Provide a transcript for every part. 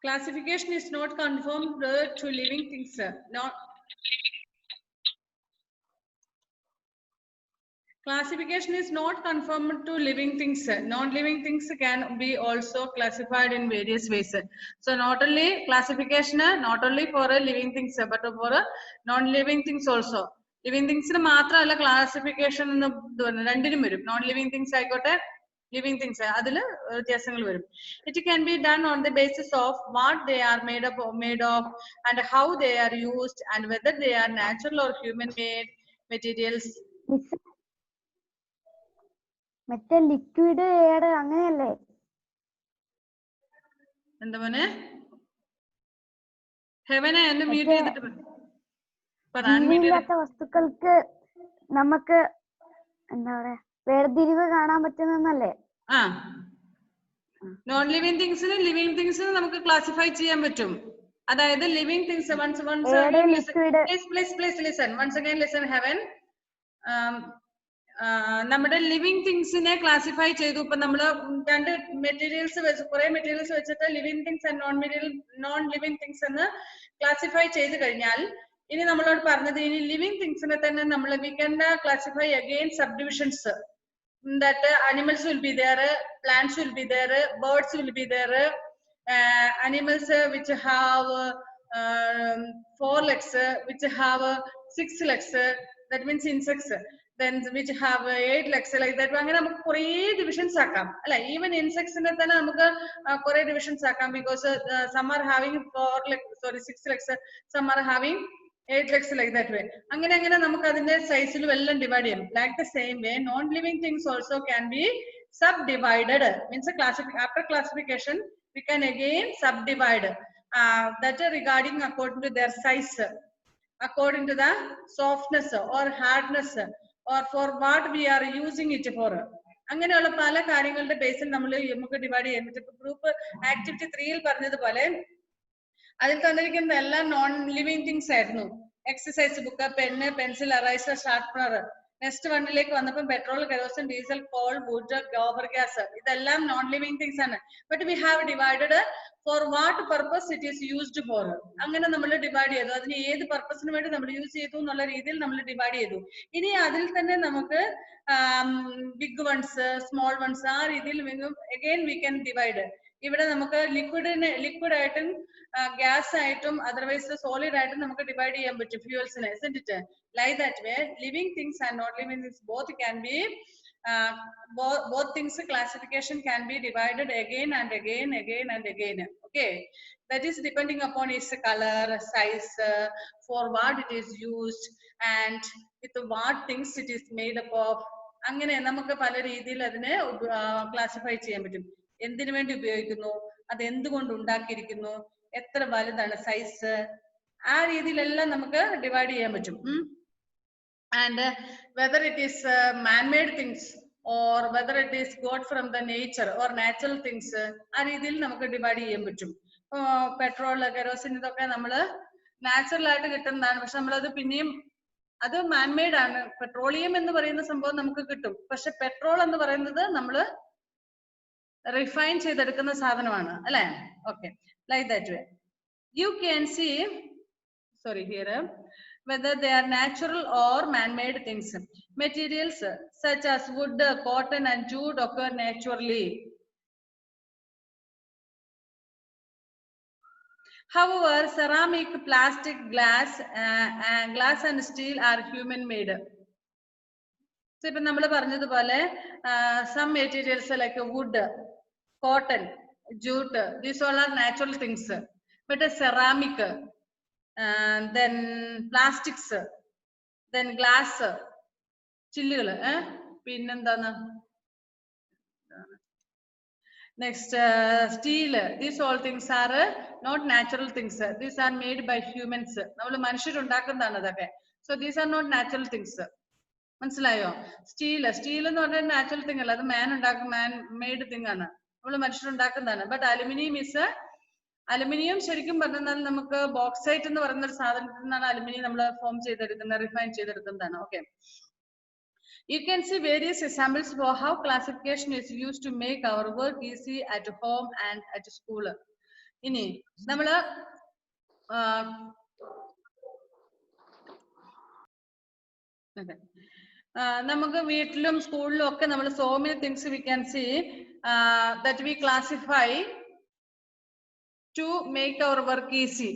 Classification is not conformed to living things. Classification is not conformed to living things. Non-living things can be also classified in various ways. So not only classification, not only for living things, but for non-living things also. Living things മാത്രമല്ല classification എന്ന് രണ്ടിനും വരും. Non-living things ആയിക്കോട്ടെ, living things അതിൽ വ്യത്യാസങ്ങൾ വരും. It can be done on the basis of what they are made of and how they are used and whether they are natural or human made materials. മറ്റേ liquid air അങ്ങനെയല്ലേ? എന്താ മോനെ? ഹെവനെ എന്ന് mute ചെയ്തിട്ട് ജീവനില്ലാത്ത വസ്തുക്കൾക്ക് നമുക്ക് എന്താ പറയാ വേർതിരിവ് കാണാൻ പറ്റുന്നല്ലേ? നോൺ ലിവിംഗ് തിങ്സിന് ലിവിംഗ് തിങ്സിന് നമുക്ക് ക്ലാസിഫൈ ചെയ്യാൻ പറ്റും. അതായത് living things once again listen heaven. നമ്മുടെ ലിവിംഗ് തിങ്സിനെ ക്ലാസിഫൈ ചെയ്തു. ഇപ്പൊ നമ്മള് രണ്ട് മെറ്റീരിയൽസ് വെച്ച് കുറെ മെറ്റീരിയൽസ് വെച്ചിട്ട് living things and non living things എന്ന് ക്ലാസിഫൈ ചെയ്ത് കഴിഞ്ഞാൽ ഇനി നമ്മളോട് പറഞ്ഞത് ഇനി ലിവിംഗ് തിങ്സിനെ തന്നെ നമ്മൾ we can classify again sub divisions. That animals will be there, plants will be there, birds will be there, animals which have 4 legs, which have 6 legs, that means insects, then which have 8 legs, like that. അങ്ങനെ നമുക്ക് കുറേ divisions ആക്കാം അല്ലെ? Even ഇൻസെക്ട്സിനെ തന്നെ നമുക്ക് കുറേ divisions ആക്കാം. Because some are having 6 legs, some are having 8 legs, like that way. അങ്ങനെ അങ്ങനെ നമുക്ക് അതിന്റെ സൈസിലും എല്ലാം ഡിവൈഡ് ചെയ്യാം. Like the same way, non-living things also can be subdivided. Means after classification, we can again subdivide. That regarding according to their size, according to the softness or hardness, or for what we are using it for. അങ്ങനെയുള്ള പല കാര്യങ്ങളുടെ ബേസിൽ നമുക്ക് divide ചെയ്യാൻ പറ്റും. Group activity 3 പറഞ്ഞതുപോലെ അതിൽ തന്നിരിക്കുന്ന എല്ലാം നോൺ ലിവിംഗ് തിങ്സ് ആയിരുന്നു. Exercise book, pen, pencil, eraser, sharpener. Next വണ്ണിലേക്ക് വന്നപ്പോൾ petrol, kerosene, diesel, coal, wood, gobar gas, ഇതെല്ലാം നോൺ ലിവിംഗ് തിങ്സ് ആണ്. But we have divided for what purpose it is used for. അങ്ങനെ നമ്മൾ ഡിവൈഡ് ചെയ്തു. അതിന് ഏത് പർപ്പസിന് വേണ്ടി നമ്മൾ യൂസ് ചെയ്തു എന്നുള്ള രീതിയിൽ നമ്മൾ ഡിവൈഡ് ചെയ്തു. ഇനി അതിൽ തന്നെ നമുക്ക് ബിഗ് വൺസ്, സ്മോൾ വൺസ്, ആ രീതിയിൽ അഗൈൻ വി ക്യാൻ ഡിവൈഡ്. ഇവിടെ നമുക്ക് ലിക്വിഡ് ആയിട്ടും ഗ്യാസ് ആയിട്ടും അതർവൈസ് സോളിഡ് ആയിട്ടും നമുക്ക് ഡിവൈഡ് ചെയ്യാൻ പറ്റും ഫ്യൂൽസിനെ. Like that way living things and not living things both can be both things classification can be divided again and again. Okay, that is depending upon its color, size, for what it is used, and with what things it is made up of. അങ്ങനെ നമുക്ക് പല രീതിയിൽ അതിനെ classify ചെയ്യാൻ പറ്റും. എന്തിനു വേണ്ടി ഉപയോഗിക്കുന്നു, അത് എന്തുകൊണ്ട് ഉണ്ടാക്കിയിരിക്കുന്നു, എത്ര വലുതാണ് സൈസ്, ആ രീതിയിലെല്ലാം നമുക്ക് ഡിവൈഡ് ചെയ്യാൻ പറ്റും. And whether it is man-made things or whether it is got from the nature or natural things, ആ രീതിയിൽ നമുക്ക് ഡിവൈഡ് ചെയ്യാൻ പറ്റും. പെട്രോൾ, കെറോസിൻ, ഇതൊക്കെ നമ്മള് നാച്ചുറൽ ആയിട്ട് കിട്ടുന്നതാണ്. പക്ഷെ നമ്മളത് പിന്നെയും അത് മാൻമെയ്ഡ് ആണ്. പെട്രോളിയം എന്ന് പറയുന്ന സംഭവം നമുക്ക് കിട്ടും. പക്ഷെ പെട്രോൾ എന്ന് പറയുന്നത് നമ്മള് റിഫൈൻ ചെയ്തെടുക്കുന്ന സാധനമാണ് അല്ലെ? Okay, like that way you can see, sorry, here whether they are natural or man-made things. Materials such as wood, cotton and jute occur naturally. However, ceramic, plastic, glass and steel are human-made. So ഇപ്പൊ നമ്മൾ പറഞ്ഞതുപോലെ some materials like wood, cotton, jute, these all are natural things. But ceramic, then plastics, then glass, ചില്ലുകള്, പിന്നെന്താണ്, next steel, these all things are not natural things. These are made by humans. നമ്മൾ മനുഷ്യരുണ്ടാക്കുന്നതാണ് അതൊക്കെ. So these are not natural things. മനസ്സിലായോ? Steel എന്ന് പറഞ്ഞാൽ natural thing അല്ല, അത് മാൻ made thing ആണ്, നമ്മൾ മനുഷ്യരുണ്ടാക്കുന്നതാണ്. ബട്ട് അലുമിനിയം ശരിക്കും പറഞ്ഞാൽ നമുക്ക് ബോക്സൈറ്റ് എന്ന് പറയുന്ന ഒരു സാധനത്തിൽ നിന്നാണ് അലുമിനിയം നമ്മൾ ഫോം ചെയ്തെടുക്കുന്നത്, റിഫൈൻ ചെയ്തെടുക്കുന്നതാണ്. Okay, you can see various examples for how classification is used to make our work easy at home and at school. ഇനി നമ്മള് നമുക്ക് വീട്ടിലും സ്കൂളിലും ഒക്കെ നമ്മൾ so many things we can see that we classify to make our work easy.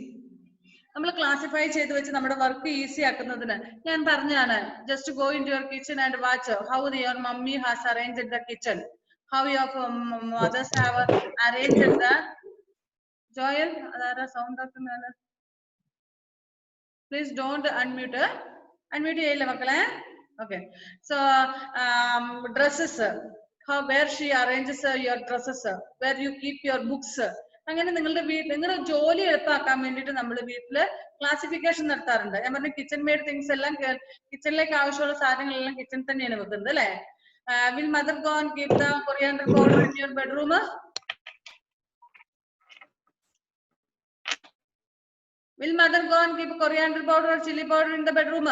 നമ്മൾ classify ചെയ്ത് വെച്ച് നമ്മുടെ വർക്ക് ഈസി ആക്കുന്നതിന് ഞാൻ പറഞ്ഞാണ് just go in to your kitchen and watch how your mummy has arranged the kitchen, how your mothers have arranged the Joel. അതാരാ sound ആക്കുന്നത്? Please don't unmute. Unmute ചെയ്യില്ല മക്കളെ. Okay, so dresses, how where she arranges your dresses, where you keep your books. അങ്ങനെ നിങ്ങളുടെ നിങ്ങളുടെ ജോലി എളുപ്പമാക്കാൻ വേണ്ടിയിട്ട് നമ്മൾ വീട്ടില് ക്ലാസിഫിക്കേഷൻ നടത്താറുണ്ട്. ഞാൻ പറഞ്ഞ കിച്ചൺ മെയ്ഡ് തിങ്സ് എല്ലാം കിച്ചണിലേക്ക് ആവശ്യമുള്ള സാധനങ്ങളെല്ലാം കിച്ചൺ തന്നെയാണ് വെക്കുന്നത് അല്ലെ. Will mother go and keep the coriander powder in your bedroom? Will mother go and keep coriander powder or chili powder in the bedroom?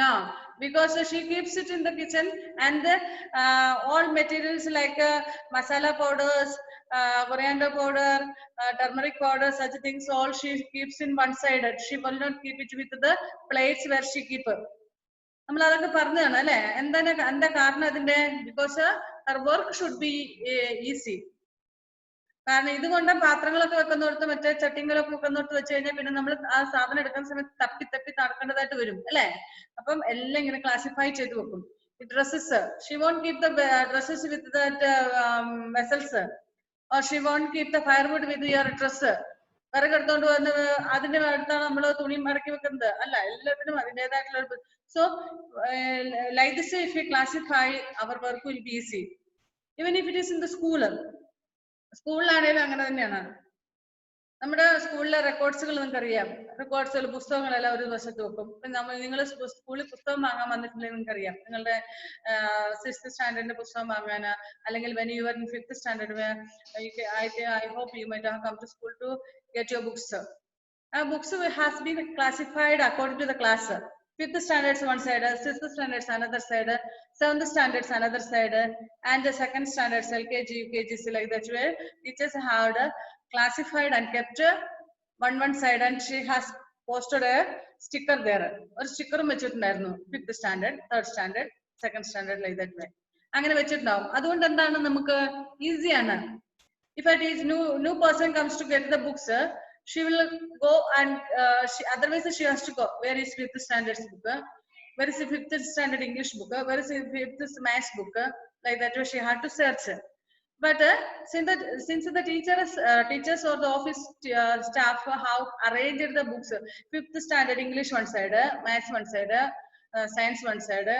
No, because she keeps it in the kitchen, and all materials like masala powders, coriander powder, turmeric powder, such things, all she keeps in one side. She will not keep it with the plates where she keep. നമ്മൾ അതൊക്കെ പറഞ്ഞതാണ് അല്ലെ. എന്താ കാരണം അതിന്റെ? because her work should be easy. കാരണം ഇതുകൊണ്ട് പാത്രങ്ങളൊക്കെ വെക്കുന്നിടത്ത് മറ്റേ ചട്ടിങ്ങളൊക്കെ വെക്കുന്നിടത്ത് വെച്ച് കഴിഞ്ഞാൽ പിന്നെ നമ്മൾ ആ സാധനം എടുക്കുന്ന സമയത്ത് തപ്പി തപ്പി നടക്കേണ്ടതായിട്ട് വരും അല്ലെ. അപ്പം എല്ലാം ഇങ്ങനെ ക്ലാസിഫൈ ചെയ്ത് വെക്കും. Dresses, she won't keep the dresses with that vessels, or she won't keep the firewood with your dress. വിറകെടുത്തോണ്ട് വന്ന് അതിന്റെ അടുത്താണ് നമ്മൾ തുണി മടക്കി വെക്കുന്നത് അല്ല. എല്ലാത്തിനും അതിൻ്റെതായിട്ടുള്ള. So like this if you classify our work will be easy. Even if it is in the സ്കൂളിലാണേലും അങ്ങനെ തന്നെയാണ്. നമ്മുടെ സ്കൂളിലെ റെക്കോർഡ്സുകൾ നിങ്ങൾക്കറിയാം. റെക്കോർഡ്സുകൾ പുസ്തകങ്ങളെല്ലാം ഒരു വശത്ത് വെക്കും. നിങ്ങൾ സ്കൂളിൽ പുസ്തകം വാങ്ങാൻ വന്നിട്ടില്ലെങ്കിൽ നിങ്ങൾക്കറിയാം. നിങ്ങളുടെ 6th സ്റ്റാൻഡേർഡിന്റെ പുസ്തകം വാങ്ങാന്, അല്ലെങ്കിൽ when you were in 5th standard, I hope you might have come to school to get your books. Books has been classified according to the class. 5th standards one side, 6th standards another side, 7th standards another side, and the 2nd standards LKG, UKGs like that way. Teachers have classified and kept one side, and she has posted a sticker there. Or sticker വെച്ചിട്ടുണ്ടായിരുന്നു 5th standard, 3rd standard, 2nd standard like that way. അങ്ങനെ വെച്ചിട്ടുണ്ടാവും. അതുകൊണ്ട് എന്താണ് നമുക്ക് easy ആണ്. If it is new person comes to get the books, she will go and otherwise she has to go. Where is 5th standard book? Where is the 5th standard English book? Where is the 5th maths book? Like that way she had to search. But since the teachers or the office staff have arranged the books, 5th standard English one side, maths one side, science one side,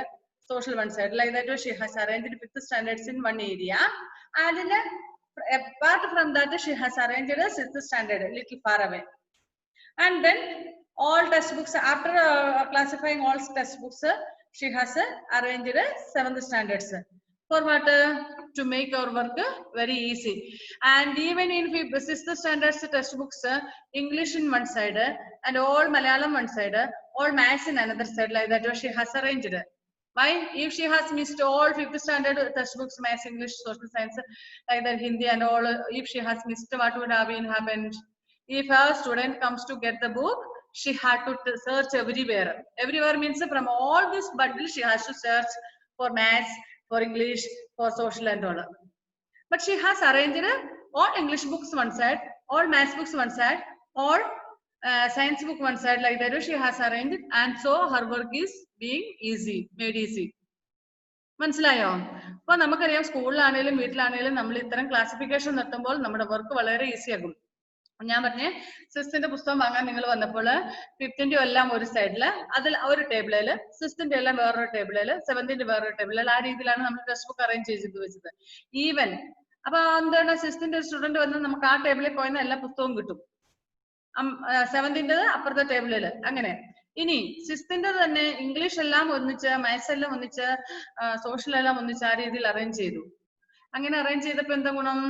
social one side, like that way she has arranged 5th standards in one area, and in apart from that she has arranged a 6th standard a little far away. And then all textbooks, after classifying all textbooks, she has arranged 7th standards. For what? To make our work very easy. And even in 6th standards textbooks, English in one side and all Malayalam one side, all maths in another side, like that she has arranged. Why? If she has missed all 5th standard textbooks, maths, English, social science, like that Hindi and all, if she has missed, what would have been happened? If a student comes to get the book, she had to search everywhere. Everywhere means from all this bundle she has to search for maths, for English, for social and all. But she has arranged all English books one side, all maths books one side, all science book one side, like that she has arranged, and so her work is being easy, made easy. മനസ്സിലായോ? അപ്പൊ നമുക്കറിയാം സ്കൂളിലാണേലും വീട്ടിലാണേലും നമ്മൾ ഇത്തരം classification നടത്തുമ്പോൾ നമ്മുടെ work വളരെ easy ആകും. ഞാൻ പറഞ്ഞേ 6th പുസ്തകം വാങ്ങാൻ നിങ്ങൾ വന്നപ്പോൾ 5th എല്ലാം ഒരു സൈഡില്, അതിൽ ഒരു ടേബിളില്, 6th എല്ലാം വേറൊരു ടേബിളില്, 7th വേറൊരു ടേബിളിൽ, ആ രീതിയിലാണ് നമ്മൾ ടെക്സ്റ്റ് ബുക്ക് അറേഞ്ച് ചെയ്ത് വെച്ചത്. ഈവൻ അപ്പൊ എന്താണ് 6th സ്റ്റുഡന്റ് വന്ന് നമുക്ക് ആ ടേബിളിൽ പോയെന്ന എല്ലാ പുസ്തകവും കിട്ടും. 7th അപ്പുറത്തെ ടേബിളില്. അങ്ങനെ ഇനി 6th തന്നെ ഇംഗ്ലീഷ് എല്ലാം ഒന്നിച്ച്, മാത്സ് എല്ലാം ഒന്നിച്ച്, സോഷ്യൽ എല്ലാം ഒന്നിച്ച് ആ രീതിയിൽ അറേഞ്ച് ചെയ്തു. അങ്ങനെ അറേഞ്ച് ചെയ്തപ്പോ എന്താ ഗുണം?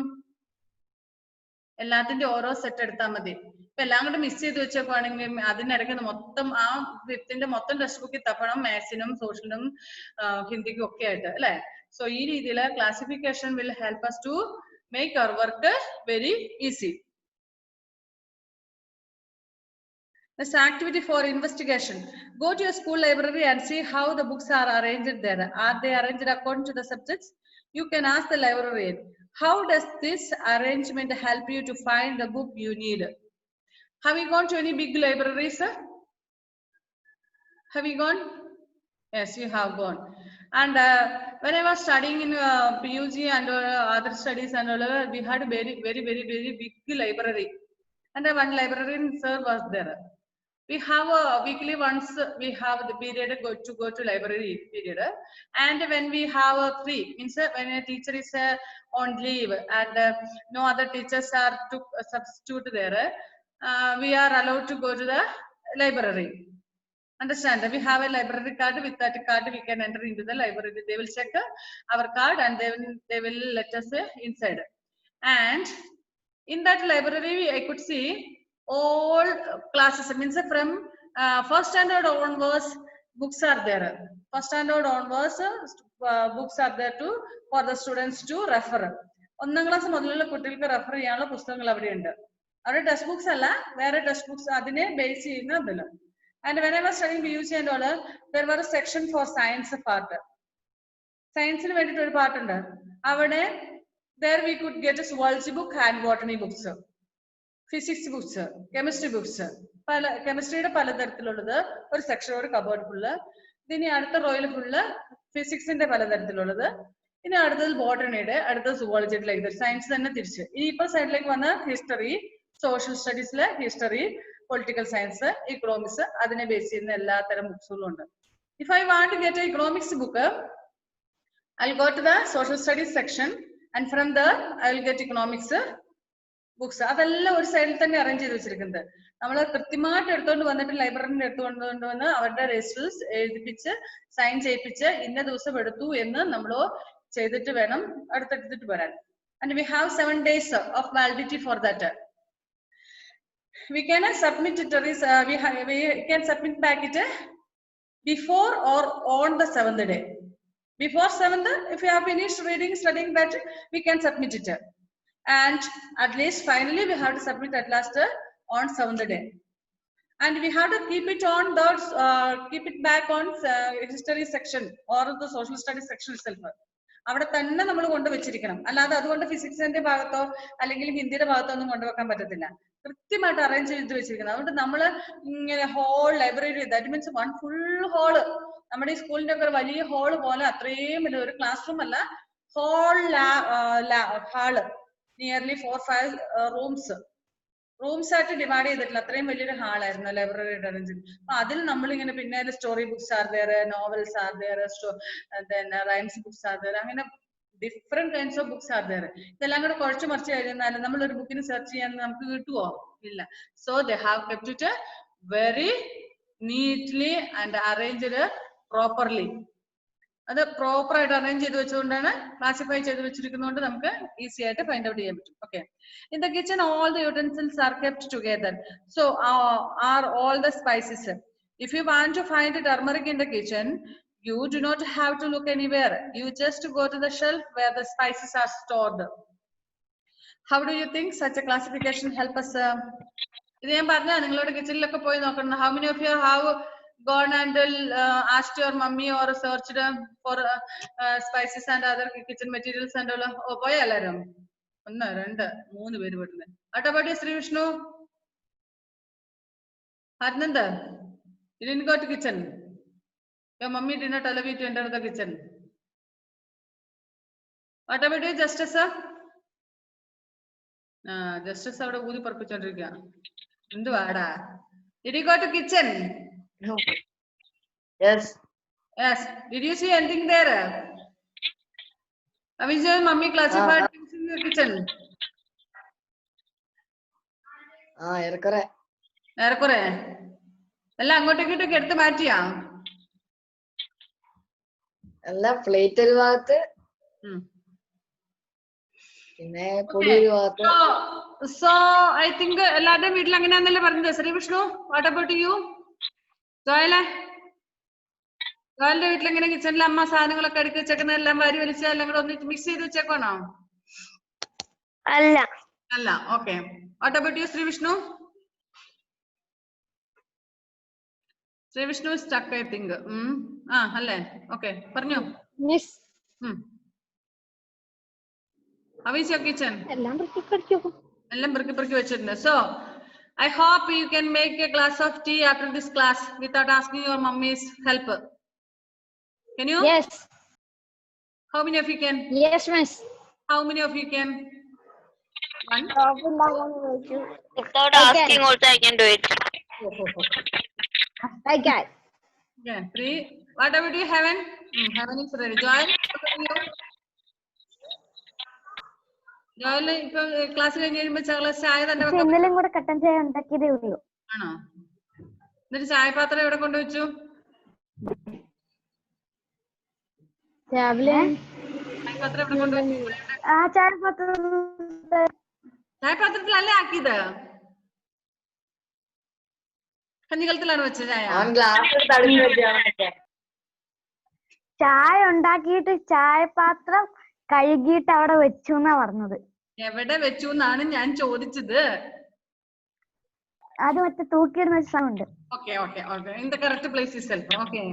എല്ലാത്തിന്റെ ഓരോ സെറ്റ് എടുത്താൽ മതി. ഇപ്പൊ എല്ലാം കൂടെ മിസ് ചെയ്ത് വെച്ചേക്കുവാണെങ്കിൽ അതിനിടയ്ക്ക് മൊത്തം ആ 5th മൊത്തം ടെക്സ്റ്റ് ബുക്കിൽ തപ്പണം, മാത്സിനും സോഷ്യലിനും ഹിന്ദിക്കും ഒക്കെ ആയിട്ട് അല്ലെ. സോ ഈ രീതിയിൽ classification will help us to make our work very easy. This activity for investigation. Go to your school library and see how the books are arranged there. Are they arranged according to the subjects? You can ask the librarian, how does this arrangement help you to find the book you need? Have you gone to any big libraries? Have you gone? Yes, you have gone. And when I was studying in PUG and other studies and all, we had a very big library. And one librarian sir was there. We have a weekly once we have the period to go to library period, and when we have a free means when a teacher is on leave and no other teachers are to substitute there, we are allowed to go to the library. Understand? We have a library card. With that card we can enter into the library. They will check our card and they will let us inside. And in that library I could see all classes, means from first standard onwards books are there. First standard onwards books are there for the students to refer. ഒന്നാം class മുതലുള്ള കുട്ടികൾക്ക് refer ചെയ്യാനുള്ള പുസ്തകങ്ങൾ അവിടെ ഉണ്ട്. അവരുടെ text books അല്ല, വേറെ ടെക്സ്റ്റ് ബുക്സ് അതിനെ ബേസ് ചെയ്യുന്ന അതിൽ. And when I was studying PUC and all, there was a section for science part. Science വേണ്ടിയിട്ട് ഒരു പാർട്ട് ഉണ്ട്. അവിടെ there we could get a zoology book and botany books, physics books, chemistry books. പല കെമിസ്ട്രിയുടെ പലതരത്തിലുള്ളത് ഒരു section, ഒരു cupboard full. ഇനി അടുത്ത റോയിൽ full ഫിസിക്സിന്റെ പലതരത്തിലുള്ളത്. ഇനി അടുത്തത് ബോട്ടണിയുടെ, അടുത്തത് സുവോളജിയുടെ, ലൈക്ക് സയൻസ് തന്നെ തിരിച്ച്. ഇനി ഇപ്പൊ സൈഡിലേക്ക് വന്ന ഹിസ്റ്ററി, സോഷ്യൽ സ്റ്റഡീസിലെ ഹിസ്റ്ററി, പൊളിറ്റിക്കൽ സയൻസ്, ഇക്കണോമിക്സ്, അതിനെ ബേസ് ചെയ്യുന്ന എല്ലാ തരം ബുക്സുകളും ഉണ്ട്. If I want to get economics book, I'll go to the social studies section and from there I will get economics books. അതെല്ലാം ഒരു സൈഡിൽ തന്നെ അറേഞ്ച് ചെയ്ത് വെച്ചിരിക്കുന്നത്. നമ്മൾ കൃത്യമായിട്ട് എടുത്തുകൊണ്ട് വന്നിട്ട് ലൈബ്രറിയിൽ എടുത്തുകൊണ്ട് വന്ന് അവരുടെ രജിസ്റ്റേഴ്സ് എഴുതിപ്പിച്ച് സൈൻ ചെയ്യിപ്പിച്ച് ഇന്ന ദിവസം എടുത്തു എന്ന് നമ്മൾ ചെയ്തിട്ട് വേണം അടുത്തെടുത്തിട്ട് വരാൻ. And we have 7 days of validity for that. We can submit it, we can submit back it before or on the 7th day. Before 7th, if you have finished reading, studying that, we can submit it. And at least finally we have to submit at last on 7th day. And we have to keep it on those, keep it back on history section or the social studies section itself. അവിടെ തന്നെ നമ്മൾ കൊണ്ടുവച്ചിരിക്കണം. അല്ലാതെ അതുകൊണ്ട് ഫിസിക്സിന്റെ ഭാഗത്തോ അല്ലെങ്കിൽ ഹിന്ദിയുടെ ഭാഗത്തോ ഒന്നും കൊണ്ടുവെക്കാൻ പറ്റത്തില്ല. കൃത്യമായിട്ട് arrange ചെയ്ത് വെച്ചിരിക്കണം. അതുകൊണ്ട് നമ്മൾ ഇങ്ങനെ hall library, that means one full hall, നമ്മുടെ ഈ സ്കൂളിന്റെ ഒക്കെ വലിയ ഹോള് പോലെ അത്രയും വലിയ ഒരു ക്ലാസ് റൂം അല്ല, ഹോൾ ഹാള്, നിയർലി 4-5 റൂംസ് ആയിട്ട് ഡിവൈഡ് ചെയ്തിട്ടില്ല. അത്രയും വലിയൊരു ഹാളായിരുന്നു ലൈബ്രറിയുടെ അറേഞ്ച്. അപ്പൊ അതിൽ നമ്മൾ ഇങ്ങനെ പിന്നെ story books are there, novels are there, rhymes books are there, അങ്ങനെ different kinds of books are there. ഇതെല്ലാം കൂടെ കുഴച്ചു മറിച്ച് കഴിഞ്ഞാൽ നമ്മൾ ഒരു ബുക്കിന് സെർച്ച് ചെയ്യാൻ നമുക്ക് കിട്ടുമോ? ഇല്ല. So they have kept it very neatly and arranged properly. അത് പ്രോപ്പർ ആയിട്ട് അറേഞ്ച് ചെയ്ത് വെച്ചുകൊണ്ടാണ്, ക്ലാസിഫൈ ചെയ്ത് വെച്ചിരിക്കുന്നതുകൊണ്ട് നമുക്ക് ഈസി ആയിട്ട് ഫൈൻഡ് ഔട്ട് ചെയ്യാൻ പറ്റും. Okay. In the kitchen all the utensils are kept together. So are all the spices. If you want to find turmeric in the kitchen, you do not have to look anywhere. You just go to the shelf where the spices are stored. How do you think such a classification help us? ഇത് ഞാൻ പറഞ്ഞ നിങ്ങളുടെ കിച്ചണിലൊക്കെ പോയി നോക്കണം. How many of you have gone and asked your mummy or searched for spices and other kitchen materials and all? ഓ പോയ എല്ലാരും? 1, 2, 3 പേര് പെട്ടെന്ന്. What about you, Sri Vishnu? Harnanda, you didn't go to kitchen. Your mummy did not allow you to enter the kitchen. What about you, Justice? Justice അവിടെ ഊതി പറപ്പിച്ചോണ്ടിരിക്കുക. എന്തുവാടാ? Did you go to kitchen? No. Yes. Yes. Did you see anything there? How is your mummy classified things in the kitchen? ഏറെക്കുറെ. ഏറെക്കുറെ. എല്ലാം അങ്ങോട്ടേക്കിട്ടൊക്കെ എടുത്ത് മാറ്റിയാ? എല്ലാം plate ഒരു ഭാഗത്ത്, പിന്നെ പൊടി ഒരു ഭാഗത്ത്. So I think എല്ലാവരുടെയും വീട്ടിൽ അങ്ങനെയാന്നല്ലേ പറഞ്ഞത് Shri Vishnu? What about you? ജോയലെ, ജോയലിന്റെ വീട്ടിൽ എങ്ങനെ കിച്ചണിൽ അമ്മ സാധനങ്ങളൊക്കെ അടുക്കി വെച്ചേക്കുന്ന എല്ലാം വാരി വലിച്ച എല്ലാം കൂടെ ഒന്നിച്ച് മിക്സ് ചെയ്ത് വെച്ചേക്കാണോ? അല്ല. അല്ല. Okay. What about you Shri Vishnu? Shri Vishnu stuck I think. അല്ലേ? ഓക്കെ, പറഞ്ഞോ. Miss How is your kitchen? എല്ലാം വൃത്തിപ്പെടുത്തി. എല്ലാം പെറുക്കി വെച്ചിട്ടുണ്ട്. So I hope you can make a glass of tea after this class without asking your mummy's help. Can you? Yes. How many of you can? Yes, miss. How many of you can? One. Without asking also I can do it. I can. Yeah. 3. What about you, Heaven? Heaven is ready. Joel? Joel, ഇപ്പോൾ class കഴിഞ്ഞ് കഴിയുമ്പോൾ ചായ തന്നെ വെക്കാം. ഇന്നലെയും കൂടെ കട്ടൻ ചായ ഉണ്ടാക്കിയതേ ഉള്ളൂ. ആണോ? എന്നിട്ട് ചായപാത്രം എവിടെ കൊണ്ടുവച്ചു? രാവിലെ ചായപാത്രം എവിടെ കൊണ്ടുവച്ചു? ചായപാത്രത്തിലല്ലേ ആക്കിയത്? കഞ്ഞിക്കലത്തിലാണ് വെച്ചത് ചായ? ചായ ഉണ്ടാക്കിയിട്ട് ചായപാത്രം കഴുകിയിട്ട് അവിടെ വെച്ചു എന്നാ പറഞ്ഞത്. എവിടെ വെച്ചു എന്നാണ് ഞാൻ ചോദിച്ചത്. അത് മറ്റേ തൂക്കിയിടുന്ന സ്ഥലമുണ്ട്. Okay. In the correct place itself. Okay.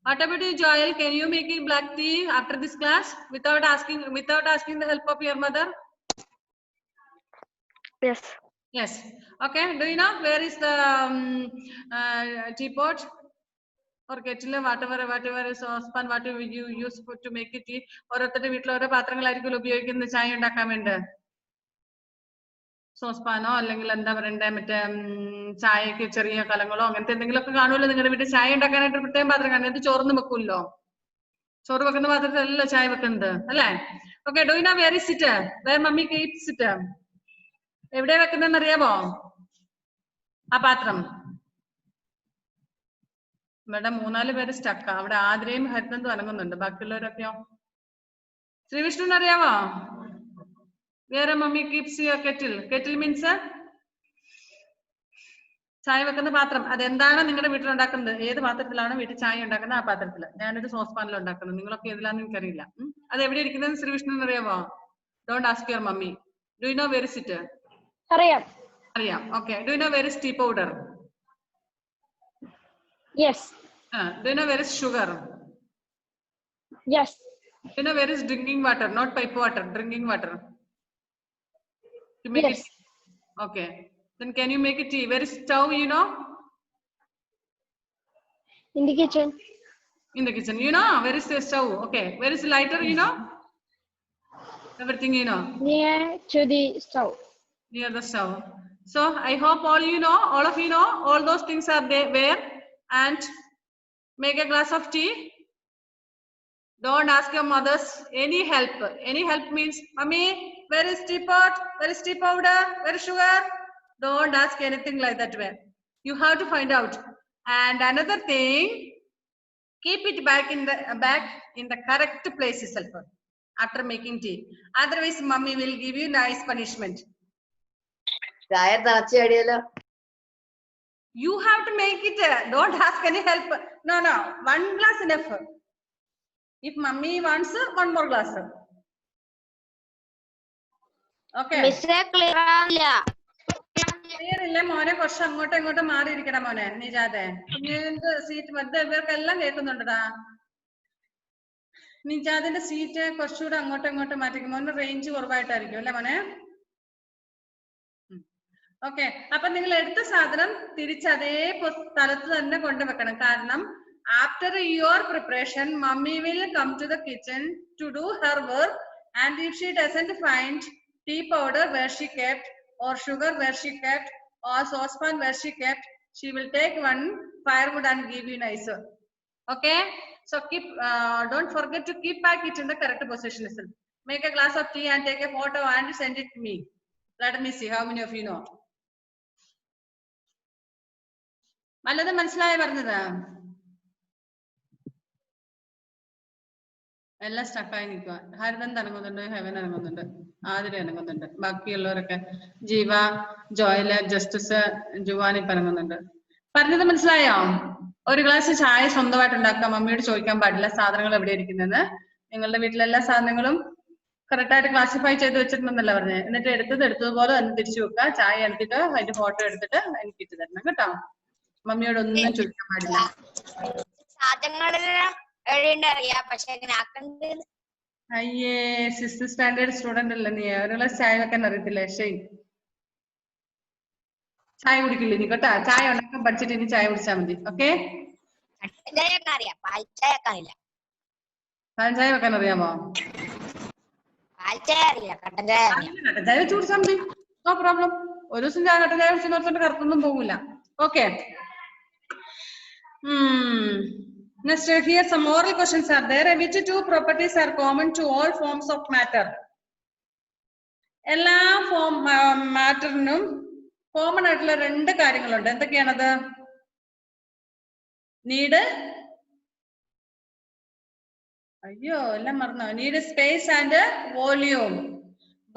What about you, Joel? Can you make a black tea after this class without asking the help of your mother? Yes. Yes. Okay. Do you know where is the teapot or kettle, whatever saucepan, whatever you use to make a tea? ഓരോരുത്തരുടെ വീട്ടിൽ ഓരോ പാത്രങ്ങളായിരിക്കും ഉപയോഗിക്കുന്നത് ചായ ഉണ്ടാക്കാൻ വേണ്ടി. സോസ്പാനോ അല്ലെങ്കിൽ എന്താ പറയണ്ടേ, മറ്റേ ചായക്ക് ചെറിയ കലങ്ങളോ അങ്ങനത്തെ എന്തെങ്കിലുമൊക്കെ കാണുമല്ലോ നിങ്ങളുടെ വീട്ടിൽ. ചായ ഉണ്ടാക്കാനായിട്ട് പ്രത്യേകം പാത്രം കാണും. ഇത് ചോറിന് വെക്കൂല്ലോ. ചോറ് വെക്കുന്ന പാത്രത്തിലല്ലോ ചായ വെക്കുന്നത്, അല്ലേ? Okay. Do you know where is it? Where mummy keeps it? എവിടെ വെക്കുന്നതെന്ന് അറിയാമോ ആ പാത്രം? ഇവിടെ 3-4 പേര് സ്റ്റക്കാ. അവിടെ ആതിരയും ഹരിതന്തും അനങ്ങുന്നുണ്ട്. ബാക്കിയുള്ളവരൊക്കെയോ? ശ്രീവിഷ്ണുവിന് അറിയാമോ? Where mommy keeps your kettle? Kettle means ചായ വെക്കുന്ന പാത്രം. അതെന്താണ് നിങ്ങളുടെ വീട്ടിൽ ഉണ്ടാക്കുന്നത്? ഏത് പാത്രത്തിലാണ് വീട്ടിൽ ചായ ഉണ്ടാക്കുന്നത്? ആ പാത്രത്തില്. ഞാനൊരു സോസ് പാനിൽ ഉണ്ടാക്കുന്നത്. നിങ്ങളൊക്കെ ഏതിലാന്ന് എനിക്കറിയില്ല. അത് എവിടെ ഇരിക്കുന്നത് ശ്രീവിഷ്ണുവിന് അറിയാമോ? Don't ask your mummy. Do you know where is it? അറിയാം. Okay. Do you know where is tea powder? Yes. Do you know where is sugar? Yes. Do you know where is drinking water? Not pipe water, drinking water. To make it. Okay. Then can you make a tea? Where is stove, you know? In the kitchen. In the kitchen. You know where is the stove? Okay. Where is the lighter, you know? Everything you know. Near to the stove. Near the stove. So I hope all of you know, all those things are there. And make a glass of tea. Don't ask your mothers any help. Any help means, Mommy, where is teapot? Where is tea powder? Where is sugar? Don't ask anything like that way. You have to find out. And another thing, keep it back in the correct place itself after making tea. Otherwise, Mommy will give you nice punishment. You have to make it. Don't ask any help. No. 1 glass enough. If Mommy wants, 1 more glass. Okay. Clear illa മോനെ, കുറച്ച് അങ്ങോട്ടും ഇങ്ങോട്ടും മാറി ഇരിക്കണം മോനെ. നിജാതെ നിന്റെ seat മധ്യ ഇവർക്കെല്ലാം കേൾക്കുന്നുണ്ടടാ. നിജാദിന്റെ സീറ്റ് കുറച്ചുകൂടെ അങ്ങോട്ടും ഇങ്ങോട്ടും മാറ്റിക്കും. മോന് റേഞ്ച് കുറവായിട്ടായിരിക്കും അല്ലെ മോനെ? ഓക്കെ. അപ്പൊ നിങ്ങൾ എടുത്ത സാധനം തിരിച്ച് അതേ സ്ഥലത്ത് തന്നെ കൊണ്ടുവെക്കണം. കാരണം after your preparation, Mommy will come to the kitchen to do her work, and if she doesn't find tea powder where she kept, or sugar where she kept, or saucepan where she kept, she will take 1 firewood and give you nicer. Okay. So don't forget to keep back it in the correct position. Make a glass of tea and take a photo and send it to me. Let me see how many of you know. വല്ലതും മനസ്സിലായ പറഞ്ഞത്? എല്ലാം സ്റ്റക്കായി നിൽക്കുക. ഹരിതൻ അനങ്ങുന്നുണ്ട്, heaven അനങ്ങുന്നുണ്ട്, Athira അനങ്ങുന്നുണ്ട്, ബാക്കിയുള്ളവരൊക്കെ ജീവ, Joel, justice, ജുവാനിപ്പ് അനങ്ങുന്നുണ്ട്. പറഞ്ഞത് മനസ്സിലായോ? ഒരു ഗ്ലാസ് ചായ സ്വന്തമായിട്ട് ഉണ്ടാക്കാം. മമ്മിയോട് ചോദിക്കാൻ പാടില്ല സാധനങ്ങൾ എവിടെ ഇരിക്കുന്നത്. നിങ്ങളുടെ വീട്ടിലെ എല്ലാ സാധനങ്ങളും കറക്റ്റ് ആയിട്ട് ക്ലാസിഫൈ ചെയ്ത് വെച്ചിട്ടുണ്ടെന്നല്ല പറഞ്ഞത്. എന്നിട്ട് എടുത്തതുപോലെ തന്നെ തിരിച്ചു വെക്കുക. ചായ എടുത്തിട്ട് അതിന്റെ ഫോട്ടോ എടുത്തിട്ട് എനിക്ക് ഇട്ട് തരണം കേട്ടോ. മമ്മിയോട് ഒന്നും ചോദിക്കാൻ പാടില്ല. സാധനങ്ങളെല്ലാം എഴുതണ്ടറിയാം, പക്ഷെ എങ്ങനെ ആക്കണ്ടത്? അയ്യേ, 6th സ്റ്റാൻഡേർഡ് സ്റ്റുഡന്റ് അല്ലേ നീ? അവരുള്ള ചായ വെക്കാൻ അറിയത്തില്ലേ? ശരി, ചായ കുടിക്കില്ല നീ കേട്ടാ. ചായ ഉണ്ടാക്കാൻ പഠിച്ചിട്ട് ഇനി ചായ കുടിച്ചാൽ മതി. ഓക്കെ, കട്ടൻ ചായ ഒക്കെ അറിയാം, പാൽ ചായ വെക്കാനില്ല. പാൽ ചായ വെക്കാൻ അറിയാമോ? പാൽ ചായ അറിയില്ല, കട്ടൻ ചായ അറിയാം. കട്ടൻ ചായ വെച്ച് കുടിച്ചാൽ മതി, നോ പ്രോബ്ലം. ഒരു ദിവസം ചായ കട്ടൻ ചായ കുടിച്ചെന്ന് പറഞ്ഞിട്ട് കറുത്തൊന്നും പോകില്ല. Okay. Next, here some moral questions are there. Which two properties are common to all forms of matter? എല്ലാ മാറ്ററിനും കോമൺ ആയിട്ടുള്ള രണ്ട് കാര്യങ്ങളുണ്ട്. എന്തൊക്കെയാണത്? നീഡ്, അയ്യോ എല്ലാം മറന്നോ? Need, space and volume.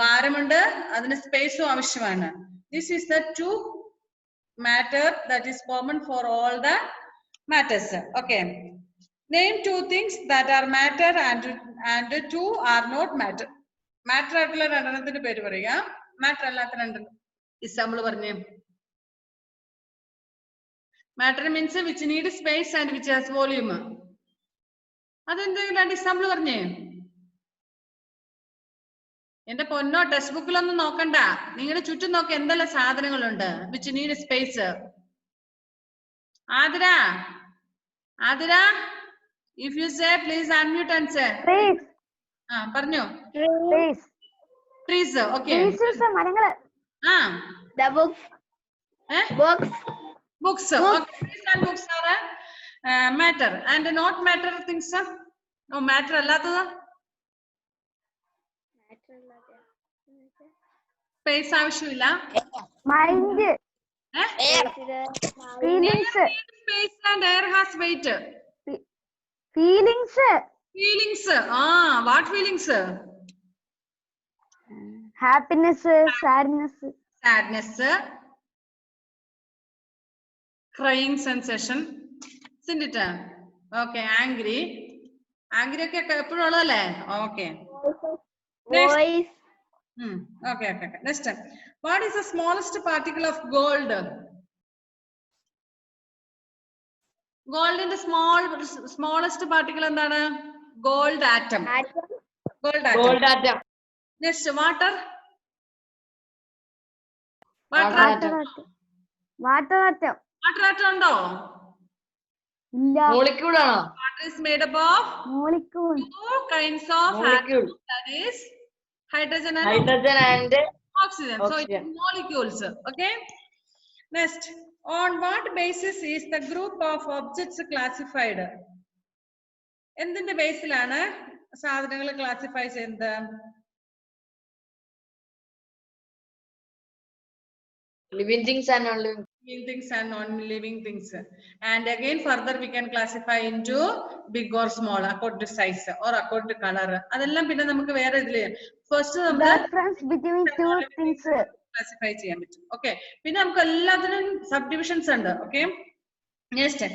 ഭാരമുണ്ട്, അതിന് സ്പേസും ആവശ്യമാണ്. This is the two matter that is common for all the matters. Okay, name two things that are matter and two are not matter. Matter ആയിട്ടുള്ള രണ്ടെണ്ണത്തിന്റെ പേര് പറയുക, മാറ്റർ അല്ലാത്ത രണ്ടെണ്ണം എക്സാമ്പിൾ പറഞ്ഞേ. Matter means which need space and which has volume. അതെന്തെങ്കിലും രണ്ട് example പറഞ്ഞേ. എന്റെ പൊന്നോ, ടെക്സ്റ്റ് ബുക്കിലൊന്നും നോക്കണ്ട, നിങ്ങളുടെ ചുറ്റും നോക്കി എന്തെല്ലാം സാധനങ്ങളുണ്ട്. Which need space. Athira, if you say please unmute and say. പറഞ്ഞോ. Trees. Okay. മരങ്ങള്. The books. Books. Okay. Trees and books are matter and not matter things. No matter അല്ലാത്തത്. സ്പേസ് ആവശ്യമില്ല. Mind. Feelings. Space and air has weight. Feelings. What feelings? Happiness, sadness, crying sensation, isn't it? Okay, angry ഒക്കെ എപ്പോഴും ഉള്ളതല്ലേ? Okay. Voice. Okay. Next, what is the smallest particle of gold? ഗോൾഡിന്റെ smallest particle എന്താണ്? Gold atom. Next, water atom ഉണ്ടോ? ഇല്ല. Molecule ആണോ? Water is made up of two kinds of atoms, that is hydrogen and oxygen. So it is molecules. Okay. Next, on what basis is the group of objects classified? എന്തിന്റെ ബേസിലാണ് സാധനങ്ങൾ classify ചെയ്യുന്നത്? living things and non-living living things and non-living things. And again further we can classify into big or small according to size or according to color. അതെല്ലാം പിന്നെ നമുക്ക് വേറെ ഇതില് first നമുക്ക് difference between two things classify ചെയ്യാൻ പറ്റും. Okay, പിന്നെ നമുക്ക് എല്ലാത്തിനും സബ് ഡിവിഷൻസ് ഉണ്ട്. Okay, next,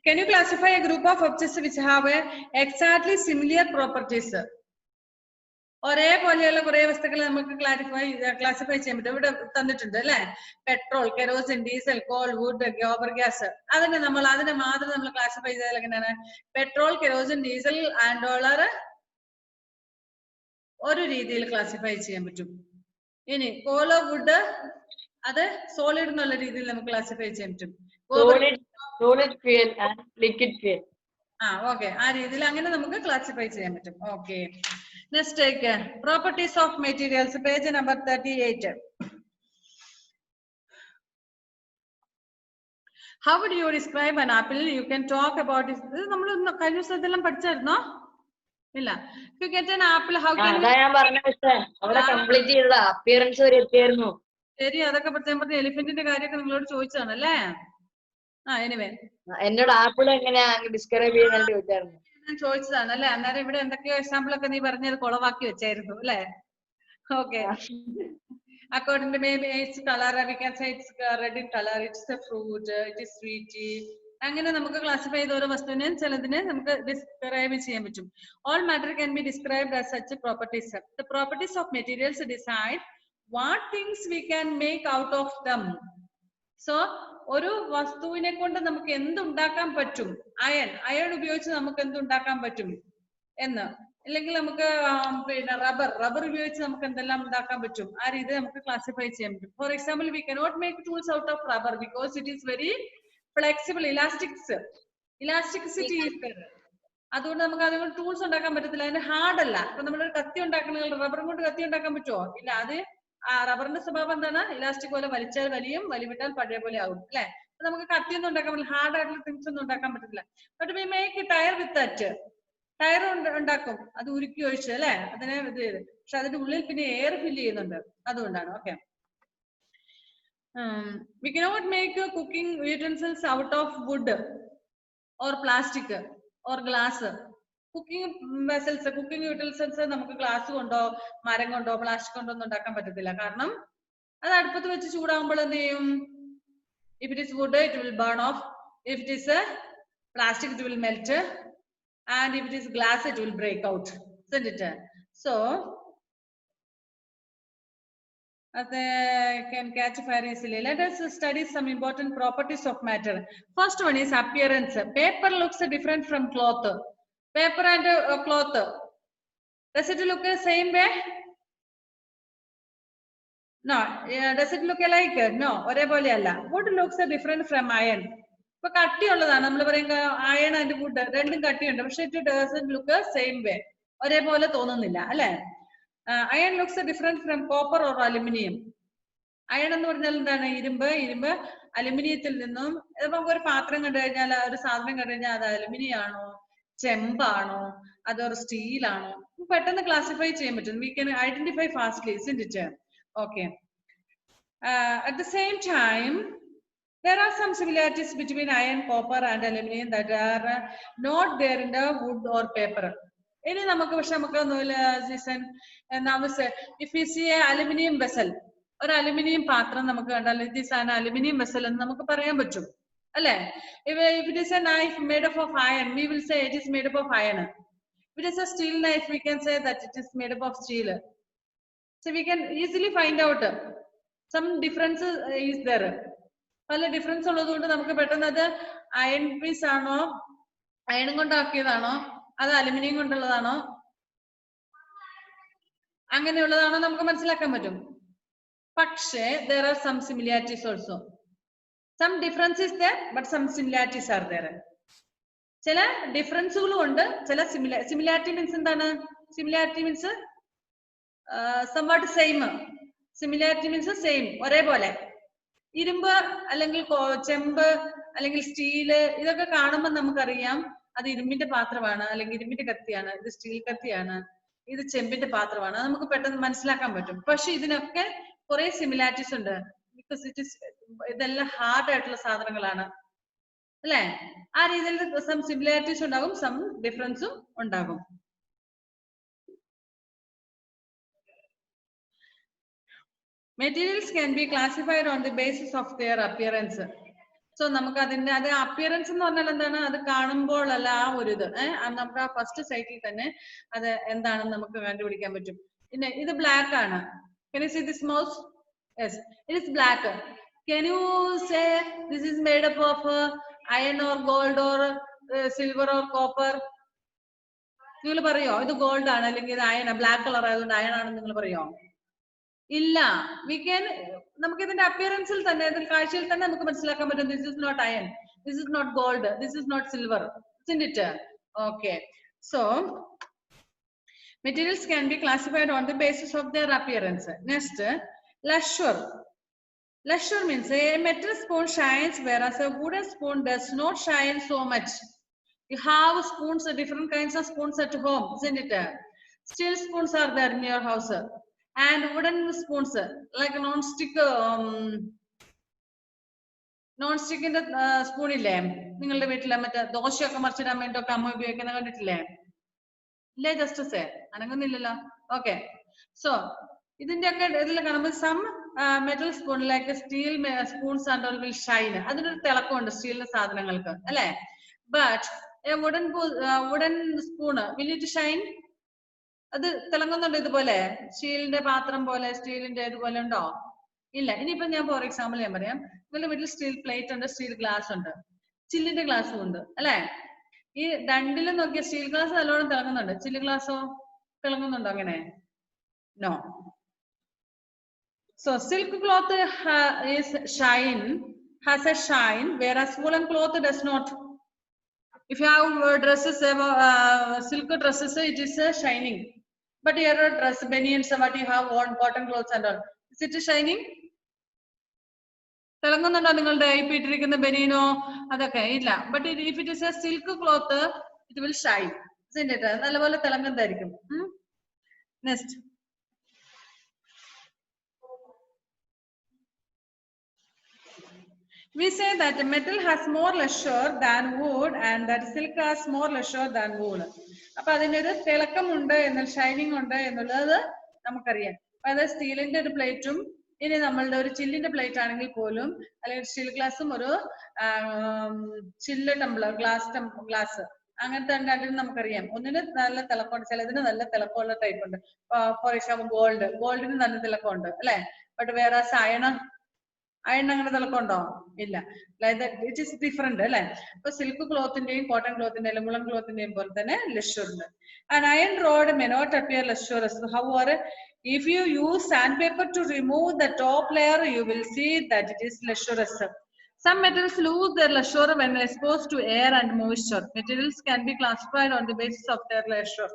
can you classify a group of objects which have exactly similar properties? ഒരേപോലെയുള്ള കുറെ വസ്തുക്കൾ നമുക്ക് ക്ലാസിഫൈ ചെയ്യാൻ പറ്റും. ഇവിടെ തന്നിട്ടുണ്ട് അല്ലെ, petrol, kerosene, diesel, coal, wood, gobar gas. അതിനെ മാത്രം നമ്മൾ ക്ലാസിഫൈ ചെയ്താൽ എങ്ങനെയാണ്? പെട്രോൾ, കെറോസിൻ, ഡീസൽ ആൻഡ് ഡോളർ ഒരു രീതിയിൽ ക്ലാസിഫൈ ചെയ്യാൻ പറ്റും. ഇനി കോളോ, വുഡ്, അത് സോളിഡ് എന്നുള്ള രീതിയിൽ നമുക്ക് ക്ലാസിഫൈ ചെയ്യാൻ പറ്റും. solid fuel and liquid fuel. Okay, ആ രീതിയിൽ അങ്ങനെ നമുക്ക് ക്ലാസിഫൈ ചെയ്യാൻ പറ്റും. Okay, next, properties of materials, page number 38. How would you describe an apple? You can talk about it. ഇത് നമ്മൾ കഴിഞ്ഞ ദിവസം ഇതെല്ലാം പഠിച്ചായിരുന്നോ? ഇല്ല. If you get an apple, how can you? ഞാൻ പറഞ്ഞ അവിടെ കംപ്ലീറ്റ് ചെയ്തതാ, അപ്പിയറൻസ് വരെ എത്തിയായിരുന്നു. ശരി, അതൊക്കെ പറഞ്ഞ എലിഫന്റിന്റെ കാര്യമൊക്കെ നിങ്ങളോട് ചോദിച്ചതാണ് അല്ലേ? എനിവേ, എന്നോട് ആപ്പിൾ എങ്ങനെയാ ഡിസ്ക്രൈബ് ചെയ്യുന്നത് ചോദിച്ചായിരുന്നു. ഞാൻ ചോദിച്ചതാണ് അല്ലെ. അന്നേരം ഇവിടെ എന്തൊക്കെയോ എക്സാമ്പിൾ ഒക്കെ നീ പറഞ്ഞത് കുളവാക്കി വെച്ചായിരുന്നു അല്ലെ? Okay, according to maybe its color, we can say it's red in color, it's a fruit, it is sweet, അങ്ങനെ നമുക്ക് ക്ലാസിഫൈ ചെയ്ത ഓരോ വസ്തുവിനെയും ചിലതിനെ നമുക്ക് ഡിസ്ക്രൈബ് ചെയ്യാൻ പറ്റും. All matter can be described as such properties. The properties of materials decide what things we can make out of them. So ഒരു വസ്തുവിനെ കൊണ്ട് നമുക്ക് എന്തുണ്ടാക്കാൻ പറ്റും, അയൺ ഉപയോഗിച്ച് നമുക്ക് എന്തുണ്ടാക്കാൻ പറ്റും എന്ന്, അല്ലെങ്കിൽ നമുക്ക് പിന്നെ റബ്ബർ ഉപയോഗിച്ച് നമുക്ക് എന്തെല്ലാം ഉണ്ടാക്കാൻ പറ്റും, ആ രീതി നമുക്ക് ക്ലാസിഫൈ ചെയ്യാൻ പറ്റും. For example, we cannot make tools out of rubber because it is very flexible, elasticity is there. അതുകൊണ്ട് നമുക്ക് അതുകൊണ്ട് ടൂൾസ് ഉണ്ടാക്കാൻ പറ്റത്തില്ല, അതിന് ഹാർഡ് അല്ല. ഇപ്പൊ നമ്മളൊരു കത്തി ഉണ്ടാക്കണമെങ്കിൽ റബ്ബറും കൊണ്ട് കത്തി ഉണ്ടാക്കാൻ പറ്റുമോ? ഇല്ല. അത് റബ്ബറിന്റെ സ്വഭാവം എന്താണ്? ഇലാസ്റ്റിക് പോലെ വലിച്ചാൽ വലിയും, വലിവിട്ടാൽ പഴയ പോലെ ആകും, അല്ലെ? നമുക്ക് കത്തിയൊന്നും ഉണ്ടാക്കാൻ പറ്റില്ല, ഹാർഡ് ആയിട്ടുള്ള തിങ്സ് ഒന്നും ഉണ്ടാക്കാൻ പറ്റില്ല. But we make tyre with that. Tyre ഉണ്ടാക്കും, അത് ഉരുക്കി ഒഴിച്ച്, അല്ലെ? അതിനെ ഇത് ചെയ്ത്, പക്ഷെ അതിന്റെ ഉള്ളിൽ പിന്നെ എയർ ഫില്ല് ചെയ്യുന്നുണ്ട്, അതുകൊണ്ടാണ്. Okay. We cannot make cooking utensils out of wood or plastic or glass. Cooking vessels, cooking utensils നമുക്ക് ഗ്ലാസ് കൊണ്ടോ മരം കൊണ്ടോ പ്ലാസ്റ്റിക് കൊണ്ടോ ഒന്നും ഉണ്ടാക്കാൻ പറ്റത്തില്ല. കാരണം അത് അടുപ്പത്ത് വെച്ച് ചൂടാകുമ്പോൾ എന്ത് ചെയ്യും? If it is wood, it will burn off. If it is plastic, it will melt. And if it is glass, it will break out, isn't it? So they can catch fire easily. Let us study some important properties of matter. First one is appearance. Paper looks different from cloth. Paper and cloth, does it look the same way? No. Does it look alike? No. ഒരേപോലെ അല്ല. Wood looks different from iron. ഇപ്പൊ കട്ടിയുള്ളതാണ്, നമ്മൾ പറയുക iron and would രണ്ടും കട്ടിയുണ്ട്, പക്ഷെ it doesn't look same way, ഒരേപോലെ തോന്നുന്നില്ല, അല്ലെ? Iron looks different from copper or aluminium. Iron എന്ന് പറഞ്ഞാൽ എന്താണ്? ഇരുമ്പ്. അലുമിനിയത്തിൽ നിന്നും നമുക്ക് ഒരു പാത്രം കണ്ടു കഴിഞ്ഞാൽ, ഒരു സാധനം കണ്ടു കഴിഞ്ഞാൽ അത് അലുമിനിയം ആണോ, ചെമ്പാണോ, അതൊരു സ്റ്റീലാണോ, പെട്ടെന്ന് ക്ലാസിഫൈ ചെയ്യാൻ പറ്റും. We can identify fastly, isn't it? Okay. At the same time, there are some similarities between iron, copper and aluminum that are not there in the wood or paper. ഇനി നമുക്ക് പക്ഷെ if we see a aluminum vessel, ഒരു aluminium പാത്രം നമുക്ക് കണ്ടാൽ it is an aluminum vessel എന്ന് നമുക്ക് പറയാൻ പറ്റും, അല്ലെ? If it is a knife made up of iron, we will say it is made up of iron. If it is a steel knife, we can say that it is made up of steel. So we can easily find out some differences is there. പല difference ഉള്ളത് കൊണ്ട് നമുക്ക് പെട്ടെന്ന് അത് iron piece ആണോ, അയണും കൊണ്ടാക്കിയതാണോ, അത് aluminium കൊണ്ടുള്ളതാണോ, അങ്ങനെയുള്ളതാണോ നമുക്ക് മനസ്സിലാക്കാൻ പറ്റും. പക്ഷേ there are some similarities also. Some differences there, but some similarities are there. ചില ഡിഫറൻസുകളും ഉണ്ട്, ചില സിമിലാരിറ്റി മീൻസ് എന്താണ്? Similarity means somewhat same. Similarity means same, ഒരേപോലെ. ഇരുമ്പ് അല്ലെങ്കിൽ ചെമ്പ് അല്ലെങ്കിൽ സ്റ്റീല് ഇതൊക്കെ കാണുമ്പോൾ നമുക്കറിയാം അത് ഇരുമ്പിന്റെ പാത്രമാണ്, അല്ലെങ്കിൽ ഇരുമ്പിന്റെ കത്തിയാണ്, ഇത് സ്റ്റീൽ കത്തിയാണ്, ഇത് ചെമ്പിന്റെ പാത്രമാണ്, നമുക്ക് പെട്ടെന്ന് മനസ്സിലാക്കാൻ പറ്റും. പക്ഷെ ഇതിനൊക്കെ കുറെ സിമിലാരിറ്റീസ് ഉണ്ട്, ബിക്കോസ് ഇതെല്ലാം ഹാർഡ് ആയിട്ടുള്ള സാധനങ്ങളാണ്, അല്ലെ? ആ രീതിയിൽ സം സിമിലാരിറ്റീസ് ഉണ്ടാകും, സം ഡിഫറൻസും ഉണ്ടാകും. Materials can be classified on the basis of their appearance. So നമുക്ക് അതിന്റെ അത് അപ്പിയറൻസ് എന്ന് പറഞ്ഞാൽ എന്താണ്? അത് കാണുമ്പോഴല്ല ആ ഒരു ഇത് നമുക്ക് ആ ഫസ്റ്റ് സൈറ്റിൽ തന്നെ അത് എന്താണെന്ന് നമുക്ക് കണ്ടുപിടിക്കാൻ പറ്റും. പിന്നെ ഇത് ബ്ലാക്ക് ആണ്. Can you see this mouse? Yes, it is black. Can you say this is made up of iron or gold or silver or copper? നിങ്ങൾ പറയോ ഇത് ഗോൾഡ് ആണ് അല്ലെങ്കിൽ ഇത് അയൺ, ബ്ലാക്ക് കളർ ആയതുകൊണ്ട് അയൺ ആണെന്ന് നിങ്ങൾ പറയോ? ഇല്ല. വി ക്യാൻ, നമുക്ക് ഇതിന്റെ അപ്പിയറൻസിൽ തന്നെ, ഇതിന്റെ കാഴ്ചയിൽ തന്നെ നമുക്ക് മനസ്സിലാക്കാൻ പറ്റും. This is not iron, this is not gold, this is not silver, isn't it? Okay. So materials can be classified on the basis of their appearance. Next, lustre. Lustre means a metal spoon shines whereas a wooden spoon does not shine so much. You have spoons, different kinds of spoons at home, isn't it? Steel spoons are there in your house. And wooden spoons like non-stick in the spoon ഇല്ലേ നിങ്ങളുടെ വീട്ടിലെ? മറ്റേ ദോശയൊക്കെ മറിച്ചിടാൻ വേണ്ടിയൊക്കെ അമ്മ ഉപയോഗിക്കുന്ന കണ്ടിട്ടില്ലേ? ഇല്ലേ? ജസ്റ്റ് സേ അനങ്ങുന്നില്ലല്ലോ. ഓക്കെ. സോ ഇതിന്റെ ഒക്കെ ഇതിൽ കാണുമ്പോൾ some metal spoon like steel spoons and all will shine. അതിനൊരു തിളക്കമുണ്ട് സ്റ്റീലിന്റെ സാധനങ്ങൾക്ക് അല്ലെ. But wooden spoon will it shine? അത് തിളങ്ങുന്നുണ്ട് ഇതുപോലെ സ്റ്റീലിന്റെ പാത്രം പോലെ സ്റ്റീലിന്റെ ഇതുപോലെ ഉണ്ടോ? ഇല്ല. ഇനിയിപ്പോ ഞാൻ ഫോർ എക്സാമ്പിൾ ഞാൻ പറയാം. നിങ്ങളുടെ വീട്ടിൽ സ്റ്റീൽ പ്ലേറ്റ് ഉണ്ട്, സ്റ്റീൽ ഗ്ലാസ് ഉണ്ട്, ചില്ലിന്റെ ഗ്ലാസ്സും ഉണ്ട് അല്ലെ. ഈ രണ്ടിലും നോക്കിയ സ്റ്റീൽ ഗ്ലാസ് നല്ലോണം തിളങ്ങുന്നുണ്ട്, ചില്ല് ഗ്ലാസ്സോ തിളങ്ങുന്നുണ്ടോ അങ്ങനെ? No. So silk cloth is shine, has a shine, whereas woolen cloth does not. If you have dresses, silk dresses, it is shining. But here are dress banians, what you have worn, cotton clothes and all. Is it shining? തിളങ്ങുന്നുണ്ടോ നിങ്ങളുടെ ഇപ്പൊ ഇട്ടിരിക്കുന്ന ബനിയനോ അതൊക്കെ? ഇല്ല. But if it is a silk cloth it will shine. നല്ലപോലെ തിളങ്ങുന്നതായിരിക്കും. Next, we say that metal has more leisure than wood and that silk has more leisure than wool. അപ്പൊ അതിനൊരു തിളക്കമുണ്ട് എന്നുള്ള ഷൈനിങ് ഉണ്ട് എന്നുള്ളത് നമുക്കറിയാം. അതായത് സ്റ്റീലിന്റെ ഒരു പ്ലേറ്റും ഇനി നമ്മളുടെ ഒരു ചില്ലിന്റെ പ്ലേറ്റ് ആണെങ്കിൽ പോലും അല്ലെങ്കിൽ സ്റ്റീൽ ഗ്ലാസും ഒരു ചില്ല് ടംബ്ലർ ഗ്ലാസ് അങ്ങനത്തെ രണ്ടിനും നമുക്കറിയാം. ഒന്നിന് നല്ല തിളക്കമുണ്ട്, ചിലതിന് നല്ല തിളക്കമുള്ള ടൈപ്പ് ഉണ്ട്. ഫോർ എക്സാമ്പിൾ ഗോൾഡിന് നല്ല തിളക്കമുണ്ട് അല്ലെ. ബട്ട് വേറെ അയൺ അങ്ങനെ തിളക്കമുണ്ടോ? ഇല്ല. ഇറ്റ് ഈസ് ഡിഫറെന്റ് അല്ലെ. അപ്പൊ സിൽക്ക് ക്ലോത്തിന്റെയും കോട്ടൺ ക്ലോത്തിന്റെയും വുളൻ ക്ലോത്തിന്റെയും പോലെ തന്നെ ലെഷർ ഉണ്ട്. And iron road may not appear lecherous. However, if you use sandpaper to remove the top layer, you will see that it is lecherous. Some metals lose their leisure when exposed to air and moisture. Materials can be classified on the basis of their leisure.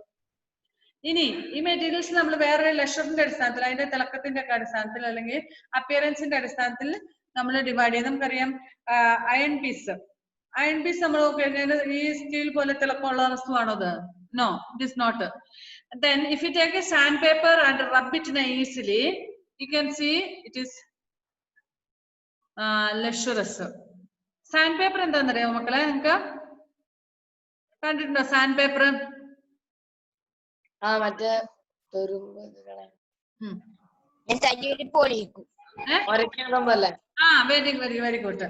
ഇനി ഈ materials നമ്മൾ വേറെ ലെഷറിന്റെ അടിസ്ഥാനത്തിൽ, അതിന്റെ തിളക്കത്തിന്റെ ഒക്കെ അടിസ്ഥാനത്തിൽ അല്ലെങ്കിൽ അപ്പിയറൻസിന്റെ അടിസ്ഥാനത്തിൽ നമ്മൾ ഡിവൈഡ് ചെയ്ത് നമുക്കറിയാം. അയൺ പീസ് നമ്മൾ നോക്കിക്കഴിഞ്ഞാൽ ഈ സ്റ്റീൽ പോലെ തിളക്കമുള്ള വസ്തുവാണോ അത്? No, it is not. Then if you take a sandpaper and rub it easily, you can see it is lecherous. Sandpaper എന്താണെന്നറിയാമോ മക്കളെ? നിങ്ങൾക്ക് കണ്ടിട്ടുണ്ടോ സാൻഡ് പേപ്പർ? മറ്റേ വെരി ഗുഡ്.